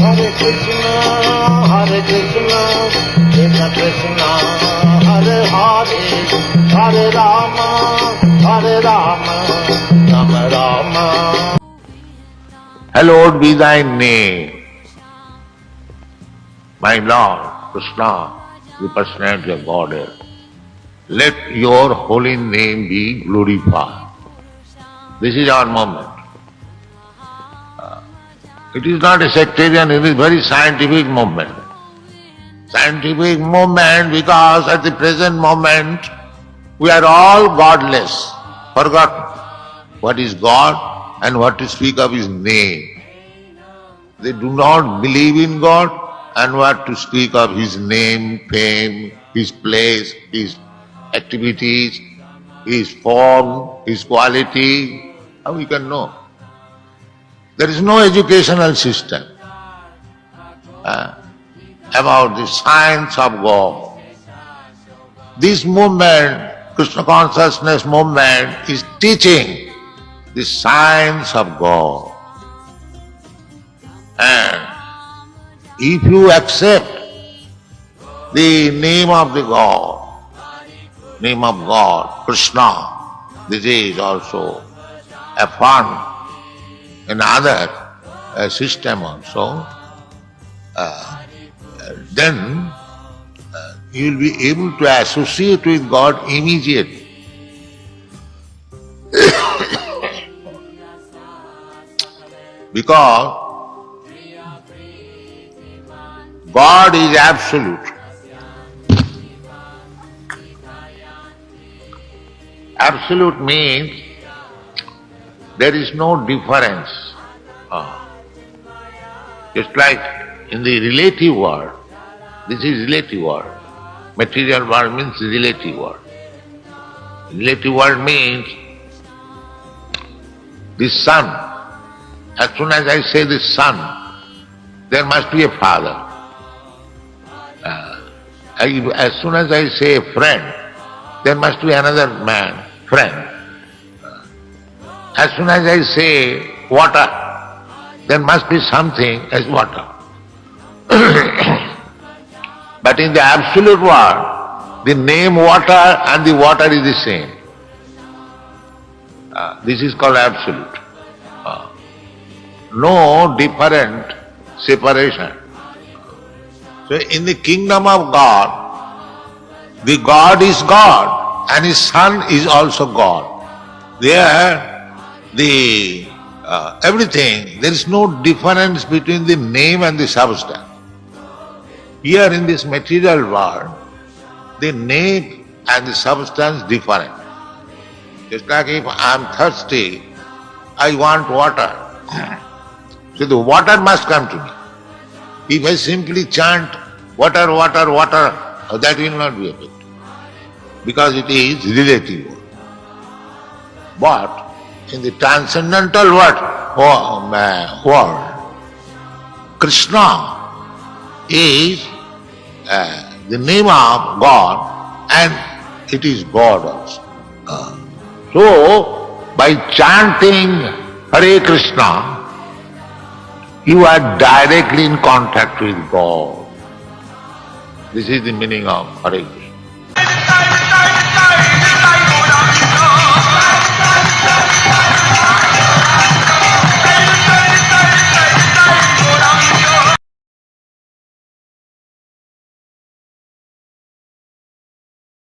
Hare Krishna, Hare Krishna, Krishna Krishna, Hare Hare, Hare Rama, Hare Rama, Rama Rama. Hallowed be thy name, my Lord, Krishna, the personality of Godhead. Let your holy name be glorified. This is our moment. It is not a sectarian, it is very scientific movement. Scientific movement because at the present moment we are all godless, forgotten what is God and what to speak of His name. They do not believe in God and what to speak of His name, fame, His place, His activities, His form, His quality. How we can know? There is no educational system about the science of God. This movement, Krishna consciousness movement, is teaching the science of God. And if you accept the name of the God, Krishna, this is also affirmed in other system also, then you will be able to associate with God immediately. Because God is absolute. Absolute means there is no difference. Just like in the relative world, this is relative world. Material world means relative world. Relative world means the sun. As soon as I say the sun, there must be a father. As soon as I say a friend, there must be another man, friend. As soon as I say water, there must be something as water. But in the absolute world, the name water and the water is the same. This is called absolute. No different separation. So in the kingdom of God, the God is God and His Son is also God. There everything, there is no difference between the name and the substance. Here in this material world, the name and the substance different. Just like if I am thirsty, I want water. So the water must come to me. If I simply chant water, water, water, that will not be effective. Because it is relative. But in the transcendental world, Krishna is the name of God and it is God also. So, by chanting Hare Krishna, you are directly in contact with God. This is the meaning of Hare Krishna.